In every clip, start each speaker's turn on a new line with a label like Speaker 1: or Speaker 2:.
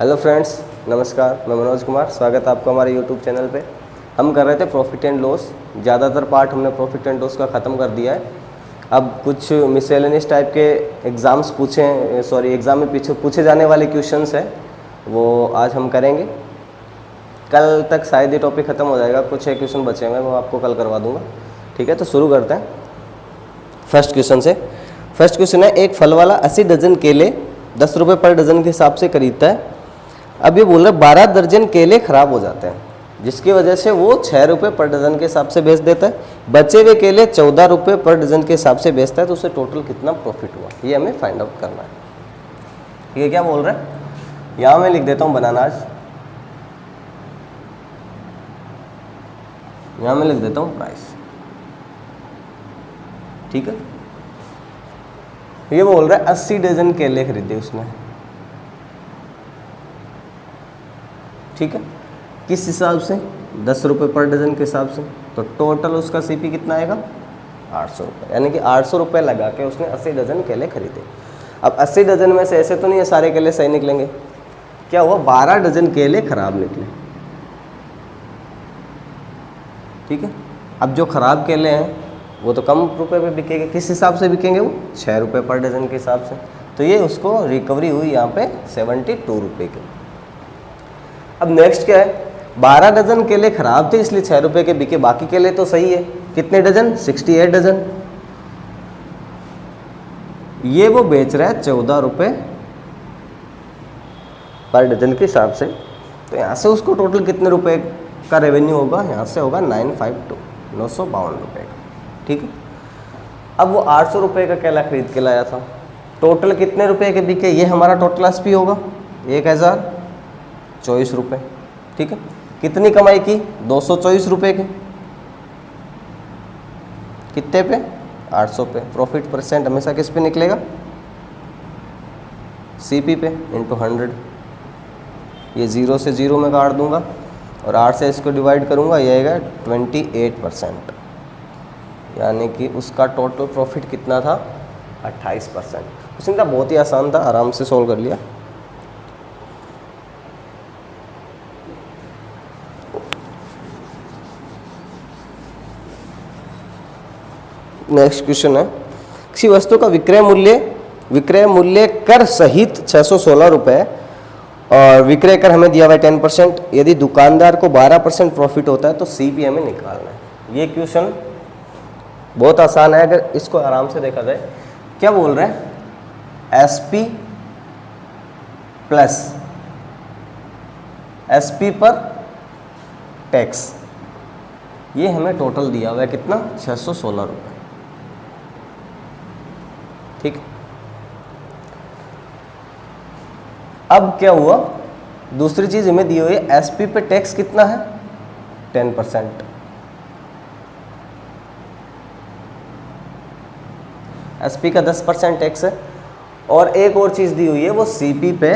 Speaker 1: Hello friends, नमस्कार। मैं मनोज कुमार, स्वागत है आपका हमारे यूट्यूब चैनल पे। हम कर रहे थे प्रॉफिट एंड लॉस। ज़्यादातर पार्ट हमने प्रॉफिट एंड लॉस का ख़त्म कर दिया है। अब कुछ मिसलेनियस टाइप के एग्ज़ाम में पीछे पूछे जाने वाले क्वेश्चंस हैं, वो आज हम करेंगे। कल तक शायद ये टॉपिक ख़त्म हो जाएगा। कुछ एक क्वेश्चन बचे हुए हैं, वो आपको कल करवा दूँगा। ठीक है, तो शुरू करते हैं फर्स्ट क्वेश्चन से। फर्स्ट क्वेश्चन है, एक फल वाला 80 डजन केले 10 रुपये पर डजन के हिसाब से खरीदता है। अब ये बोल रहे 12 दर्जन केले खराब हो जाते हैं, जिसकी वजह से वो 6 रुपये पर डजन के हिसाब से बेच देता है। बचे हुए केले 14 रुपये पर डजन के हिसाब से बेचता है, तो उसे टोटल कितना प्रॉफिट हुआ, ये हमें फाइंड आउट करना है। ये क्या बोल रहा है, यहाँ मैं लिख देता हूँ बनानास, यहाँ मैं लिख देता हूँ प्राइस। ठीक है, ये बोल रहा है 80 डजन केले खरीदे उसने। ठीक है, किस हिसाब से, 10 रुपये पर डजन के हिसाब से। तो टोटल उसका सीपी कितना आएगा, 800 रुपये। यानी कि 800 रुपये लगा के उसने 80 डजन केले खरीदे। अब 80 डजन में से ऐसे तो नहीं है सारे केले सही निकलेंगे। क्या हुआ, 12 डजन केले खराब निकले। ठीक है, अब जो खराब केले हैं वो तो कम रुपए पे बिकेंगे। किस हिसाब से बिकेंगे, वो 6 रुपये पर डजन के हिसाब से। तो ये उसको रिकवरी हुई यहाँ पे 72 रुपये की। अब नेक्स्ट क्या है, 12 डजन केले खराब थे इसलिए 6 रुपये के बिके, बाकी केले तो सही है। कितने डजन, 68 डजन। ये वो बेच रहा है 14 रुपये पर डजन के हिसाब से। तो यहाँ से उसको टोटल कितने रुपए का रेवेन्यू होगा, यहाँ से होगा 952 रुपये का। ठीक है, अब वो 800 रुपये का केला खरीद के लाया था, टोटल कितने रुपए के बिके, ये हमारा टोटल एसपी होगा 1024 रुपये। ठीक है, कितनी कमाई की, 224 रुपये की। कितने पे, 800 पे। प्रॉफिट परसेंट हमेशा किस पे निकलेगा, सीपी पे इंटू 100। ये 0 से 0 में काट दूंगा और 8 से इसको डिवाइड करूंगा, ये आएगा 28%। यानी कि उसका टोटल प्रॉफिट कितना था, 28%। उसने कहा बहुत ही आसान था, आराम से सॉल्व कर लिया। नेक्स्ट क्वेश्चन है, किसी वस्तु का विक्रय मूल्य कर सहित 616 रुपये और विक्रय कर हमें दिया हुआ है 10%। यदि दुकानदार को 12% प्रॉफिट होता है तो सीपी हमें निकालना है। ये क्वेश्चन बहुत आसान है अगर इसको आराम से देखा जाए। क्या बोल रहे हैं, एसपी प्लस एसपी पर टैक्स, ये हमें टोटल दिया हुआ है कितना, 616 रुपये। ठीक, अब क्या हुआ, दूसरी चीज हमें दी हुई है, एसपी पे टैक्स कितना है, 10%। एसपी का 10% टैक्स है। और एक और चीज दी हुई है, वो सीपी पे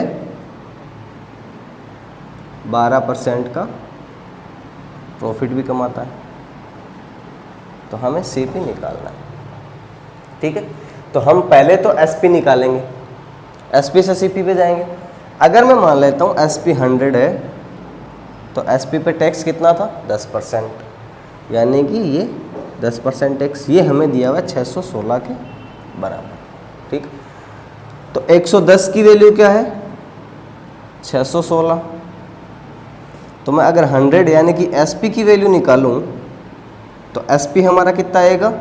Speaker 1: 12% का प्रॉफिट भी कमाता है। तो हमें सीपी निकालना है। ठीक है, तो हम पहले तो एसपी निकालेंगे, एसपी से सीपी पे जाएंगे। अगर मैं मान लेता हूँ एसपी 100 है, तो एसपी पे टैक्स कितना था, 10%। यानी कि ये 10% टैक्स, ये हमें दिया हुआ है 616 के बराबर। ठीक, तो 110 की वैल्यू क्या है, 616। तो मैं अगर 100 यानी कि एसपी की वैल्यू निकालूं तो एसपी हमारा कितना आएगा,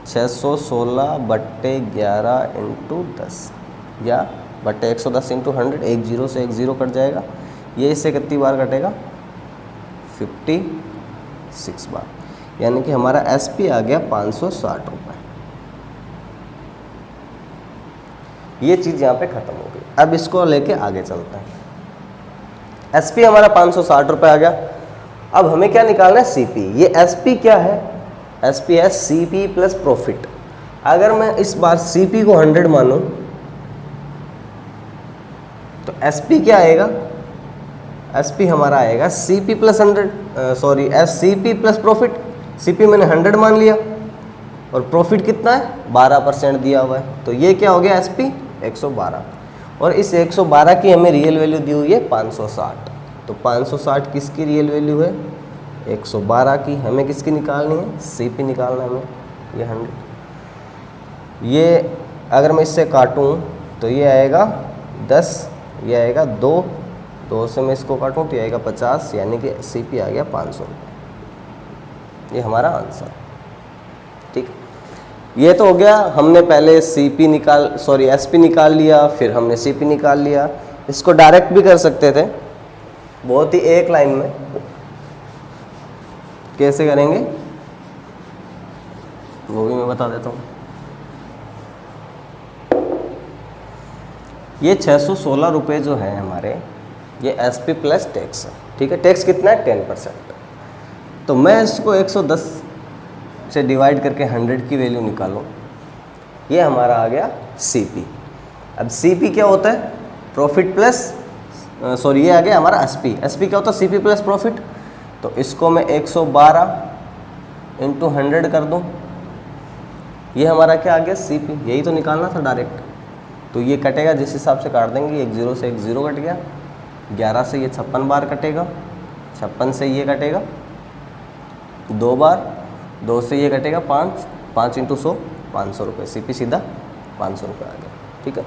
Speaker 1: 616/11 इंटू 10 या बट्टे 110 इंटू 100। 1 0 से 1 0 कट जाएगा। ये इससे कितनी बार कटेगा, 56 बार। यानी कि हमारा एसपी आ गया 560 रुपये। ये चीज़ यहाँ पे ख़त्म हो गई। अब इसको लेके आगे चलते हैं। एसपी हमारा 560 रुपये आ गया। अब हमें क्या निकालना है, सीपी। ये एसपी क्या है, एसपी है सीपी प्लस प्रॉफिट। अगर मैं इस बार सीपी को 100 मानूं तो एसपी क्या आएगा, एसपी हमारा आएगा CP plus 100, CP plus profit. CP मैंने 100 मान लिया और प्रॉफिट कितना है, 12% दिया हुआ है। तो ये क्या हो गया, एसपी 112। और इस 112 की हमें रियल वैल्यू दी हुई है 560। तो 560 किसकी रियल वैल्यू है? 112 की। हमें किसकी निकालनी है? सीपी निकालना है हमें, ये 100। ये अगर मैं इससे काटूं तो ये आएगा 10, ये आएगा 2 से मैं इसको काटूं तो ये आएगा 50, यानी कि सीपी आ गया 500। ये हमारा आंसर। ठीक, ये तो हो गया, हमने पहले एसपी निकाल लिया, फिर हमने सीपी निकाल लिया। इसको डायरेक्ट भी कर सकते थे, बहुत ही एक लाइन में। कैसे करेंगे वो भी मैं बता देता हूँ। ये 616 रुपये जो है हमारे, ये एसपी प्लस टैक्स है। ठीक है, टैक्स कितना है? 10%। तो मैं इसको 110 से डिवाइड करके 100 की वैल्यू निकालूं, ये हमारा आ गया सीपी। अब सीपी क्या होता है? प्रॉफिट प्लस ये आ गया हमारा एसपी। एसपी क्या होता है? CP plus profit. तो इसको मैं 112 इंटू 100 कर दूं, ये हमारा क्या आ गया? सीपी। यही तो निकालना था डायरेक्ट। तो ये कटेगा जिस हिसाब से काट देंगे, एक 0 से एक 0 कट गया, 11 से ये 56 बार कटेगा, 56 से ये कटेगा 2 बार, 2 से ये कटेगा 5 इंटू 100, 500 रुपये। सीपी सीधा 500 रुपये आ गया। ठीक है,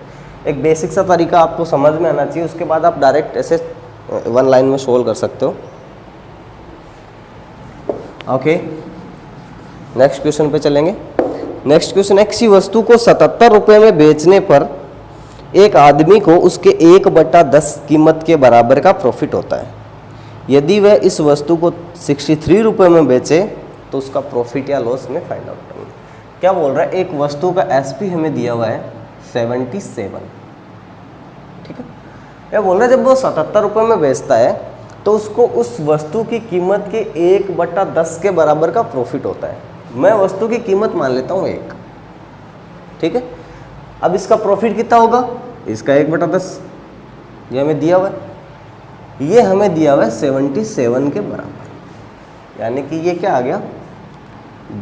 Speaker 1: एक बेसिक सा तरीका आपको समझ में आना चाहिए, उसके बाद आप डायरेक्ट ऐसे 1 लाइन में सोल्व कर सकते हो। ओके, नेक्स्ट क्वेश्चन पे चलेंगे। नेक्स्ट क्वेश्चन है, किसी वस्तु को 77 रुपये में बेचने पर एक आदमी को उसके 1/10 कीमत के बराबर का प्रॉफिट होता है। यदि वह इस वस्तु को 63 रुपये में बेचे तो उसका प्रॉफिट या लॉस में फाइंड आउट करेंगे। क्या बोल रहा है? एक वस्तु का एसपी हमें दिया हुआ है 77। ठीक है, यह बोल रहा है जब वो 77 रुपये में बेचता है तो उसको उस वस्तु की कीमत के 1/10 के बराबर का प्रॉफिट होता है। मैं वस्तु की कीमत मान लेता हूँ 1। ठीक है, अब इसका प्रॉफिट कितना होगा? इसका 1/10 ये हमें दिया हुआ है, ये हमें दिया हुआ है 77 के बराबर, यानी कि ये क्या आ गया?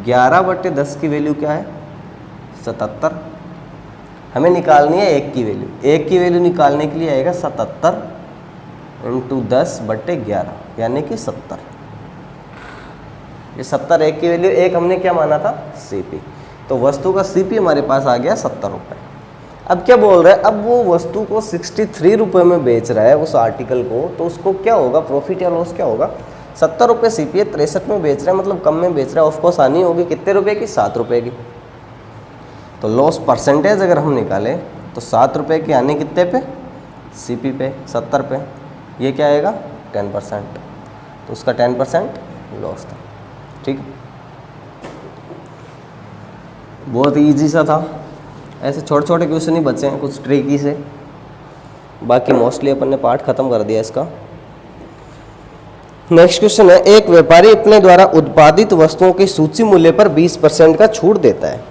Speaker 1: 11/10 की वैल्यू क्या है? 77। हमें निकालनी है 1 की वैल्यू। 1 की वैल्यू निकालने के लिए आएगा 77 इंटू 10/11, यानी कि 70। ये 70 1 की वैल्यू, 1 हमने क्या माना था? सीपी। तो वस्तु का सीपी हमारे पास आ गया 70 रुपये। अब क्या बोल रहा है? अब वो वस्तु को 63 रुपये में बेच रहा है उस आर्टिकल को, तो उसको क्या होगा? प्रॉफिट या लॉस क्या होगा? 70 रुपये सीपी है, 63 में बेच रहा है, मतलब कम में बेच रहा है। ऑफकोर्स आनी होगी कितने रुपए की? 7 रुपये की। तो लॉस परसेंटेज अगर हम निकालें तो 7 रुपये की आने कितने पे? सीपी पे 70 पे, ये क्या आएगा? 10%। तो उसका 10% लॉस था। ठीक, बहुत ईजी सा था। ऐसे छोटे छोटे क्वेश्चन ही बचे हैं कुछ ट्रिकी से, बाकी मोस्टली अपन ने पार्ट खत्म कर दिया इसका। नेक्स्ट क्वेश्चन है, एक व्यापारी अपने द्वारा उत्पादित वस्तुओं की सूची मूल्य पर 20% का छूट देता है।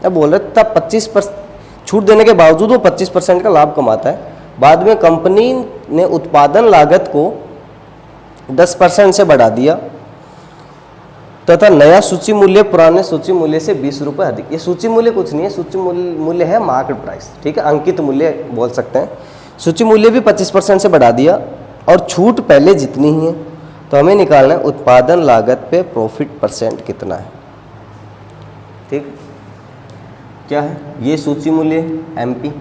Speaker 1: अब बोल रहे तब 25% छूट देने के बावजूद वो 25% का लाभ कमाता है। बाद में कंपनी ने उत्पादन लागत को 10% से बढ़ा दिया तथा नया सूची मूल्य पुराने सूची मूल्य से 20 रुपये अधिक। ये सूची मूल्य कुछ नहीं है, सूची मूल्य है मार्केट प्राइस। ठीक है, अंकित मूल्य बोल सकते हैं। सूची मूल्य भी 25% से बढ़ा दिया और छूट पहले जितनी ही है। तो हमें निकालना है उत्पादन लागत पे प्रॉफिट परसेंट कितना है। ठीक, क्या है? ये सूची मूल्य एमपी,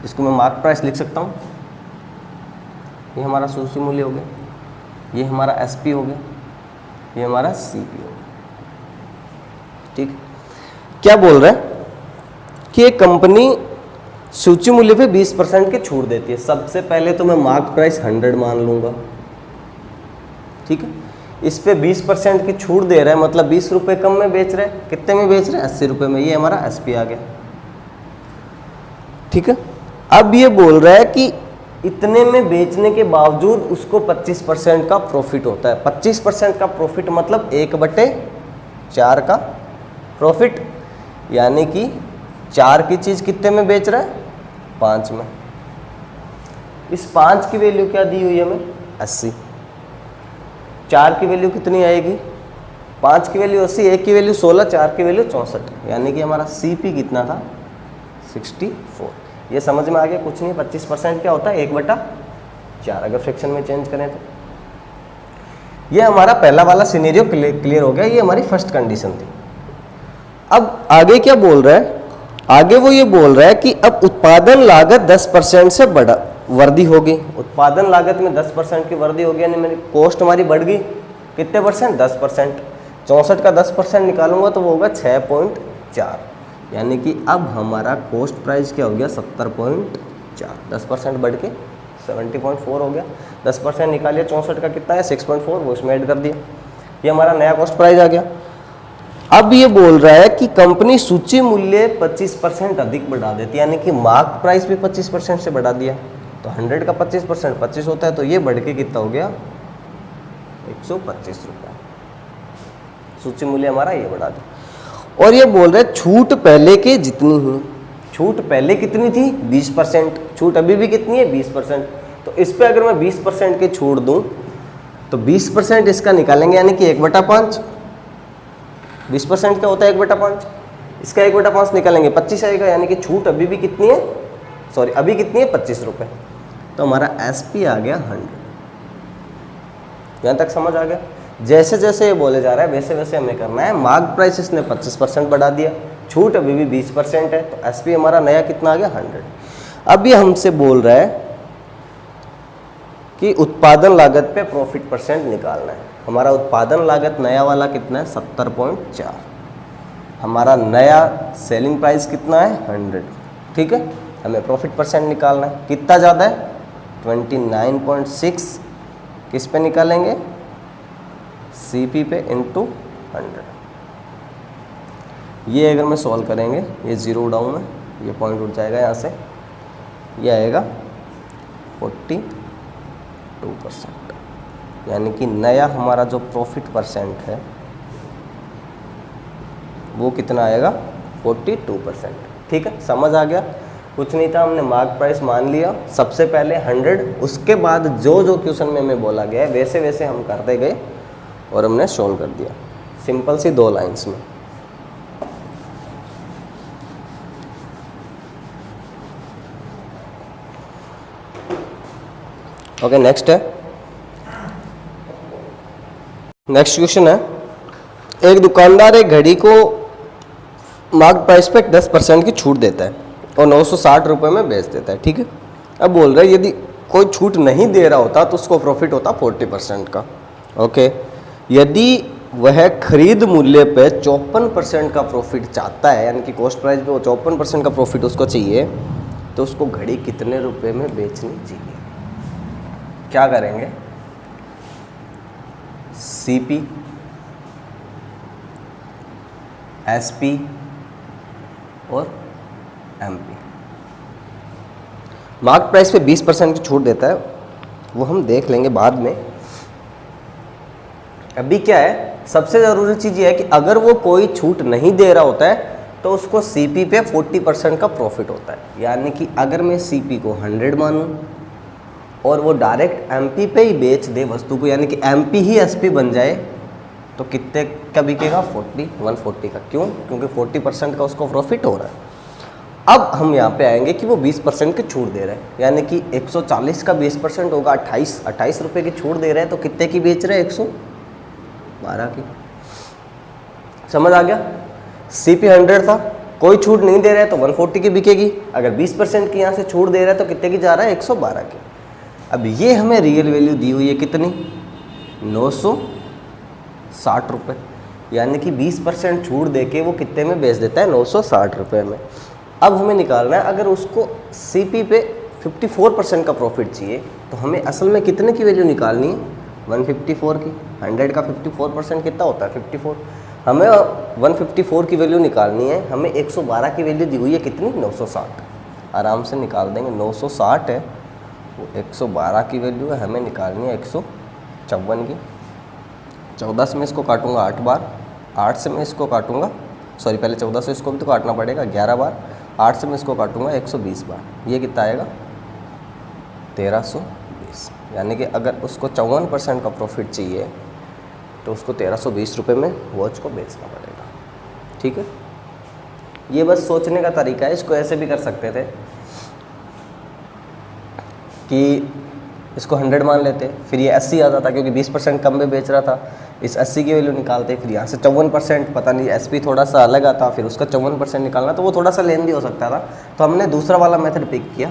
Speaker 1: इसको मैं मार्केट प्राइस लिख सकता हूँ। ये हमारा सूची मूल्य हो गया, ये हमारा एसपी हो गया, ये हमारा सीपी हो गया। ठीक, क्या बोल रहा है कि एक कंपनी सूची मूल्य पे 20% की छूट देती है। सबसे पहले तो मैं मार्केट प्राइस 100 मान लूंगा। ठीक है, इस पे 20% की छूट दे रहा है, मतलब 20 रुपये कम में बेच रहे हैं। कितने में बेच रहे हैं? 80 रुपये में। ये हमारा एसपी आ गया। ठीक है, अब ये बोल रहा है कि इतने में बेचने के बावजूद उसको 25% का प्रॉफिट होता है। 25% का प्रॉफिट मतलब 1/4 का प्रॉफिट, यानी कि 4 की चीज़ कितने में बेच रहा है? 5 में। इस 5 की वैल्यू क्या दी हुई है हमें? 80। 4 की वैल्यू कितनी आएगी? 5 की वैल्यू 80, 1 की वैल्यू 16, 4 की वैल्यू 64, यानी कि हमारा सीपी कितना था? 64। ये समझ में आ गया? कुछ नहीं, 25% क्या होता है 1/4 अगर फ्रैक्शन में चेंज करें तो। ये हमारा पहला वाला सिनेरियो क्लियर हो गया, ये हमारी फर्स्ट कंडीशन थी। अब आगे क्या बोल रहा है? आगे वो ये बोल रहा है कि अब उत्पादन लागत 10% से बढ़ा वृद्धि होगी। उत्पादन लागत में 10% की वृद्धि होगी, यानी मेरी कॉस्ट हमारी बढ़ गई कितने परसेंट? 10%। 64 का 10% निकालूंगा तो वो होगा 6.4, यानी कि अब हमारा कॉस्ट प्राइस क्या हो गया? 70.4। 10% बढ़ के 70.4 हो गया। 10% निकालिए, 64 का कितना है? 6.4, वो उसमें ऐड कर दिया, ये हमारा नया कॉस्ट प्राइस आ गया। अब ये बोल रहा है कि कंपनी सूची मूल्य 25% अधिक बढ़ा देती है, यानी कि मार्क प्राइस भी 25% से बढ़ा दिया। तो 100 का 25% 25 होता है, तो ये बढ़ के कितना हो गया? 125 रुपये। सूची मूल्य हमारा ये बढ़ा दिया। और ये बोल रहे छूट पहले के जितनी ही। छूट पहले कितनी थी? 20%। छूट अभी भी कितनी है? 20%। तो इस पे अगर मैं 20% की छूट दूं तो 20% इसका निकालेंगे, यानी कि 1/5। 20% क्या होता है? 1/5। इसका 1/5 निकालेंगे 25 आएगा, यानी कि छूट अभी भी कितनी है? सॉरी, अभी कितनी है? 25 रुपये। तो हमारा SP आ गया 100। यहाँ तक समझ आ गया? जैसे जैसे ये बोले जा रहा है वैसे वैसे हमें करना है। मार्क प्राइस इसने 25% बढ़ा दिया, छूट अभी भी 20% है, तो SP हमारा नया कितना आ गया? 100। अब ये हमसे बोल रहा है कि उत्पादन लागत पे प्रॉफिट परसेंट निकालना है। हमारा उत्पादन लागत नया वाला कितना है? 70.4। हमारा नया सेलिंग प्राइस कितना है? 100। ठीक है, हमें प्रॉफिट परसेंट निकालना है। कितना ज़्यादा है? 29.6। किस पे निकालेंगे? CP पे इंटू 100। ये अगर मैं सॉल्व करेंगे, ये ज़ीरो डाउन है, ये पॉइंट उठ जाएगा यहाँ से, ये आएगा 42%, यानी कि नया हमारा जो प्रॉफिट परसेंट है वो कितना आएगा? 42%। ठीक है, समझ आ गया? कुछ नहीं था, हमने मार्क प्राइस मान लिया सबसे पहले 100, उसके बाद जो जो क्वेश्चन में हमें बोला गया है वैसे वैसे हम करते गए और हमने सोल्व कर दिया, सिंपल सी 2 लाइंस में। ओके, नेक्स्ट है, नेक्स्ट क्वेश्चन है, एक दुकानदार एक घड़ी को मार्क प्राइस पे 10% की छूट देता है और 960 रुपये में बेच देता है। ठीक है, अब बोल रहा है यदि कोई छूट नहीं दे रहा होता तो उसको प्रॉफिट होता 40% का। ओके, यदि वह खरीद मूल्य पे 54% का प्रॉफिट चाहता है, यानी कि कॉस्ट प्राइस पे 54% का प्रॉफिट उसको चाहिए, तो उसको घड़ी कितने रुपए में बेचनी चाहिए? क्या करेंगे? CP, SP और MP। मार्क प्राइस पे 20% की छूट देता है, वो हम देख लेंगे बाद में। अभी क्या है, सबसे ज़रूरी चीज़ ये है कि अगर वो कोई छूट नहीं दे रहा होता है तो उसको CP पे 40% का प्रॉफिट होता है। यानी कि अगर मैं CP को 100 मानूं और वो डायरेक्ट MP पे ही बेच दे वस्तु को, यानी कि MP ही SP बन जाए, तो कितने का बिकेगा? 140 का। क्यों? क्योंकि 40% का उसको प्रॉफिट हो रहा है। अब हम यहाँ पे आएंगे कि वो 20% की छूट दे रहे हैं, यानी कि 140 का 20% होगा 28 रुपये की छूट दे रहे हैं, तो कितने की बेच रहे हैं? 112 की। समझ आ गया? CP 100 था, कोई छूट नहीं दे रहा है तो 140 की बिकेगी। अगर 20% की यहाँ से छूट दे रहा है तो कितने की जा रहा है? 112 की। अब ये हमें रियल वैल्यू दी हुई है कितनी? 960 रुपये, यानी कि 20% छूट दे के वो कितने में बेच देता है? 960 रुपये में। अब हमें निकालना है, अगर उसको CP पे 54% का प्रॉफिट चाहिए तो हमें असल में कितने की वैल्यू निकालनी है? 154 की। 100 का 54% कितना होता है? 54। हमें 154 की वैल्यू निकालनी है, हमें 112 की वैल्यू दी हुई है कितनी? 960। आराम से निकाल देंगे, 960 है, वो 112 की वैल्यू है, हमें निकालनी है 154 की। 14 से मैं इसको काटूंगा 8 बार, 8 से मैं इसको काटूंगा, सॉरी पहले 14 से इसको भी तो काटना पड़ेगा 11 बार, 8 से मैं इसको काटूंगा 120 बार। ये कितना आएगा? 1320। यानी कि अगर उसको 54% का प्रॉफिट चाहिए तो उसको 1320 रुपये में वॉच को बेचना पड़ेगा। ठीक है, ये बस सोचने का तरीका है, इसको ऐसे भी कर सकते थे कि इसको 100 मान लेते, फिर ये 80 आ जाता क्योंकि 20% कम में बेच रहा था, इस 80 की वैल्यू निकालते, फिर यहाँ से 54%, पता नहीं एसपी थोड़ा सा अलग आता, फिर उसका 54% निकालना, तो वो थोड़ा सा लेंदी हो सकता था। तो हमने दूसरा वाला मेथड पिक किया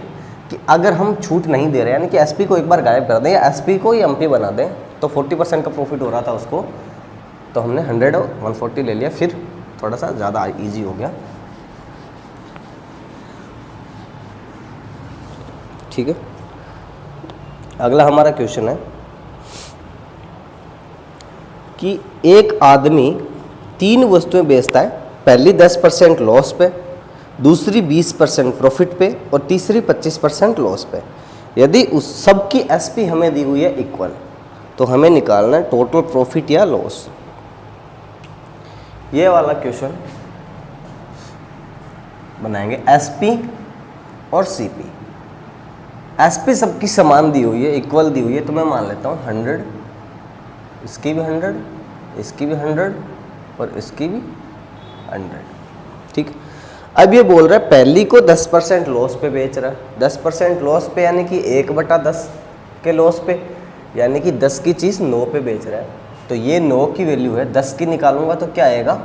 Speaker 1: कि अगर हम छूट नहीं दे रहे, यानी कि एसपी को एक बार गायब कर दें या एसपी को ही एमपी बना दें, तो 40% का प्रॉफिट हो रहा था उसको, तो हमने 100 और 140 ले लिया, फिर थोड़ा सा ज़्यादा ईजी हो गया। ठीक है, अगला हमारा क्वेश्चन है कि एक आदमी 3 वस्तुएं बेचता है, पहली 10% लॉस पे, दूसरी 20% प्रॉफिट पे और तीसरी 25% लॉस पे। यदि उस सब की एसपी हमें दी हुई है इक्वल, तो हमें निकालना है टोटल प्रॉफिट या लॉस। ये वाला क्वेश्चन बनाएंगे एसपी और सीपी। एसपी सबकी समान दी हुई है, इक्वल दी हुई है, तो मैं मान लेता हूँ 100, इसकी भी 100, इसकी भी 100 और इसकी भी 100। ठीक, अब ये बोल रहा है पहली को 10% लॉस पे बेच रहा है, 10% लॉस पे यानी कि 1/10 के लॉस पे, यानी कि 10 की चीज़ 9 पे बेच रहा है। तो ये 9 की वैल्यू है, 10 की निकालूंगा तो क्या आएगा,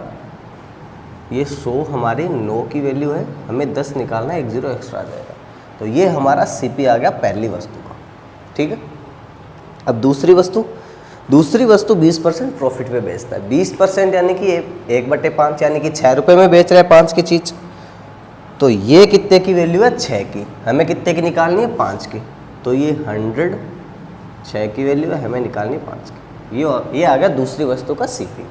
Speaker 1: ये 100 हमारी 9 की वैल्यू है, हमें 10 निकालना है, 1 0 एक्स्ट्रा आ जाएगा। तो ये हमारा सीपी आ गया पहली वस्तु का। ठीक है, अब दूसरी वस्तु 20% प्रॉफिट पे बेचता है, 20% यानी कि 1/5 यानी कि 6 रुपये में बेच रहा है 5 की चीज़। तो ये कितने की वैल्यू है, 6 की, हमें कितने की निकालनी है, 5 की। तो ये 100 6 की वैल्यू है, हमें निकालनी है 5 की। ये आ गया दूसरी वस्तु का सीपी।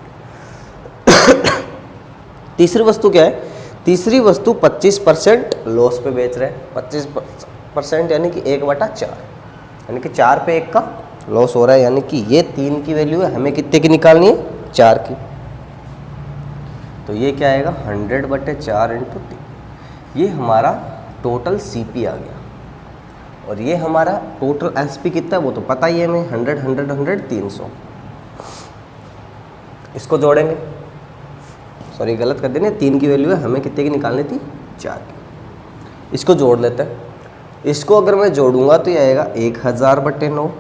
Speaker 1: तीसरी वस्तु क्या है, तीसरी वस्तु 25% लॉस पे बेच रहे हैं, 25% यानी कि 1/4, यानी कि 4 पे 1 का लॉस हो रहा है, यानी कि ये 3 की वैल्यू है, हमें कितने की निकालनी है, 4 की। तो ये क्या आएगा, 100/4 × 3। ये हमारा टोटल सीपी आ गया। और ये हमारा टोटल एसपी कितना है वो तो पता ही है हमें, 100 100 100 300। इसको जोड़ेंगे, सॉरी गलत कर देने, 3 की वैल्यू है, हमें कितने की निकालनी थी, 4 की। इसको जोड़ लेते हैं, इसको अगर मैं जोड़ूंगा तो ये आएगा 1000/9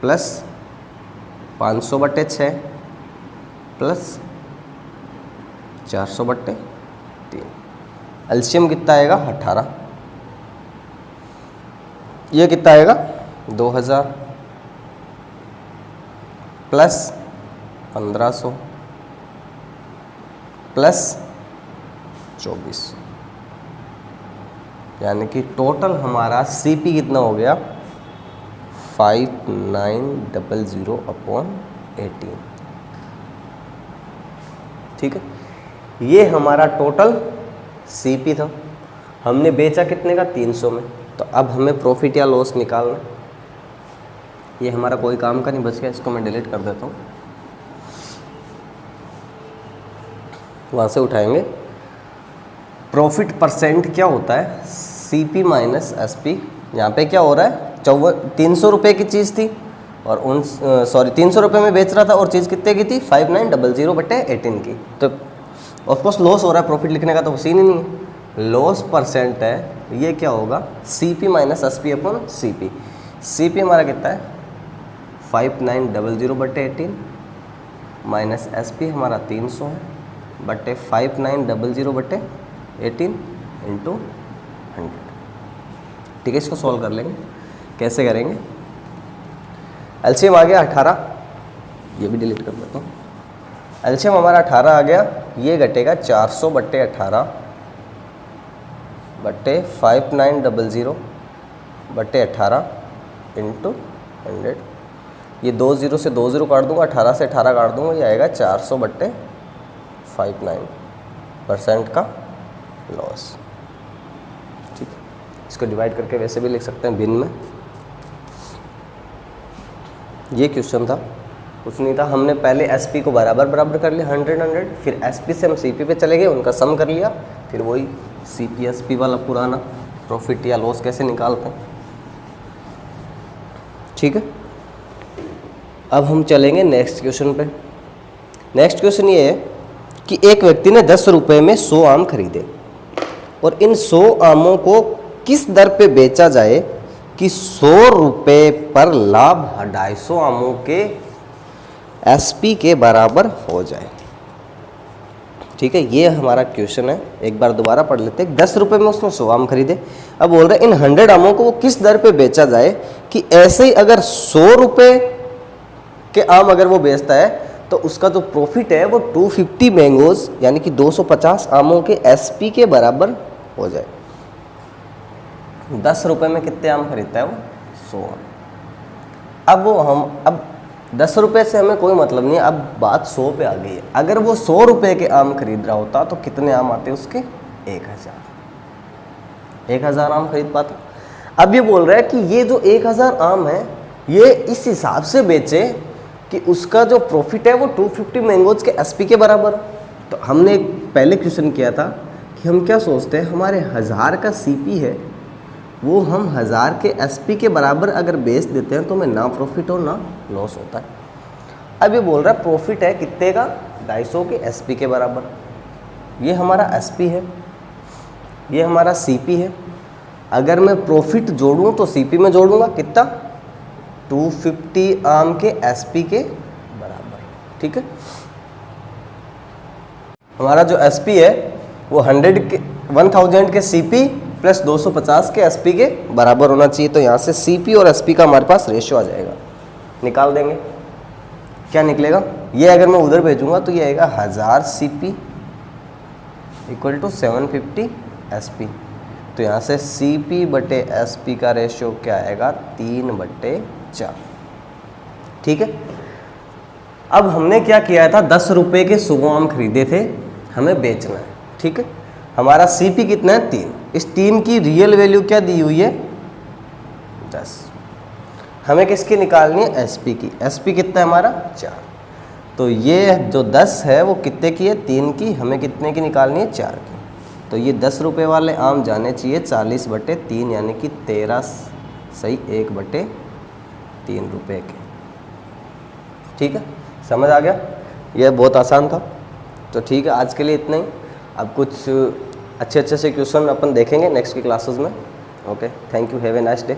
Speaker 1: प्लस 500/6 प्लस 400/3। एलसीएम कितना आएगा, 18। ये कितना आएगा, 2000 प्लस 1500 प्लस 2400, यानी कि टोटल हमारा सीपी कितना हो गया, 5900/18। ठीक है, ये हमारा टोटल सीपी था। हमने बेचा कितने का, 300 में। तो अब हमें प्रॉफिट या लॉस निकालना। ये हमारा कोई काम का नहीं बच गया, इसको मैं डिलीट कर देता हूँ। वहाँ से उठाएंगे, प्रॉफिट परसेंट क्या होता है, सीपी माइनस एसपी। यहाँ पे क्या हो रहा है, 300 रुपये की चीज़ थी और 300 रुपये में बेच रहा था, और चीज़ कितने की थी, 5900/18 की। तो ऑफकोर्स लॉस हो रहा है, प्रॉफिट लिखने का तो सीन ही नहीं है, लॉस परसेंट है। ये क्या होगा, CP minus SP upon CP. CP हमारा कितना है, 5900/18 माइनस एसपी हमारा 300 है बटे 5900/18 इंटू 100। ठीक है, इसको सॉल्व कर लेंगे। कैसे करेंगे, एलसीएम आ गया 18, ये भी डिलीट कर देता हूँ। एलसीएम हमारा 18 आ गया, ये घटेगा 400/18 बटे 5900/18 इंटू 100। ये 2 0 से 2 0 काट दूंगा, 18 से 18 काट दूंगा, ये आएगा 400/59% का लॉस। ठीक है, इसको डिवाइड करके वैसे भी लिख सकते हैं भिन्न में। ये क्वेश्चन था, कुछ नहीं था। हमने पहले एसपी को बराबर बराबर कर लिया 100 100, फिर एसपी से हम सीपी पे चले गए, उनका सम कर लिया, फिर वही सीपी एसपी वाला पुराना प्रॉफिट या लॉस कैसे निकालते हैं। ठीक है, अब हम चलेंगे नेक्स्ट क्वेश्चन पे। नेक्स्ट क्वेश्चन ये है कि एक व्यक्ति ने 10 रुपये में 100 आम खरीदे और इन 100 आमों को किस दर पे बेचा जाए कि 100 रुपये पर लाभ 250 आमों के एसपी के बराबर हो जाए। ठीक है, ये हमारा क्वेश्चन है। एक बार दोबारा पढ़ लेते हैं। 10 रुपये में उसने 100 आम खरीदे। अब बोल रहे इन 100 आमों को वो किस दर पे बेचा जाए कि ऐसे ही अगर 100 रुपये के आम अगर वो बेचता है तो उसका जो प्रॉफिट है वो 250 मैंगोज यानी कि 250 आमों के एसपी के बराबर हो जाए। 10 रुपये में कितने आम खरीदता है वो? 100 आम। अब 10 रुपये से हमें कोई मतलब नहीं है, अब बात 100 पे आ गई है। अगर वो 100 रुपये के आम खरीद रहा होता तो कितने आम आते उसके? 1000 आम खरीद पाता। अब ये बोल रहा है कि ये जो 1000 आम है ये इस हिसाब से बेचे कि उसका जो प्रॉफिट है वो 250 मैंगोज के एसपी के बराबर। तो हमने एक पहले क्वेश्चन किया था कि हम क्या सोचते हैं, हमारे 1000 का सीपी है वो हम 1000 के एसपी के बराबर अगर बेच देते हैं तो हमें ना प्रॉफिट हो ना लॉस होता है। अब ये बोल रहा है प्रॉफिट है कितने का? 250 के एसपी के बराबर। ये हमारा एसपी है, ये हमारा सीपी है। अगर मैं प्रॉफिट जोड़ूं तो सीपी में जोड़ूंगा कितना? 250 आम के एसपी के बराबर। ठीक है, हमारा जो एसपी है वो 1000 के सीपी प्लस 250 के एसपी के बराबर होना चाहिए। तो यहाँ से सीपी और एसपी का हमारे पास रेशियो आ जाएगा, निकाल देंगे। क्या निकलेगा? ये अगर मैं उधर भेजूंगा तो ये आएगा 1000 सीपी इक्वल टू 750 एसपी। तो यहाँ से सीपी बटे एसपी का रेशियो क्या आएगा? 3/4। ठीक है, अब हमने क्या किया था? 10 रुपये के 100 आम खरीदे थे, हमें बेचना है। ठीक है, हमारा सीपी कितना है? 3। इस 3 की रियल वैल्यू क्या दी हुई है? 10। हमें किसकी निकालनी है? एसपी की। एसपी कितना है हमारा? 4। तो ये जो 10 है वो कितने की है? 3 की। हमें कितने की निकालनी है? 4 की। तो ये 10 रुपये वाले आम जाने चाहिए 40/3 यानी कि 13 सही 1/3 रुपये के। ठीक है, समझ आ गया? यह बहुत आसान था। तो ठीक है, आज के लिए इतना ही। अब कुछ अच्छे से क्वेश्चन अपन देखेंगे नेक्स्ट की क्लासेस में। Okay, thank you, have a nice day.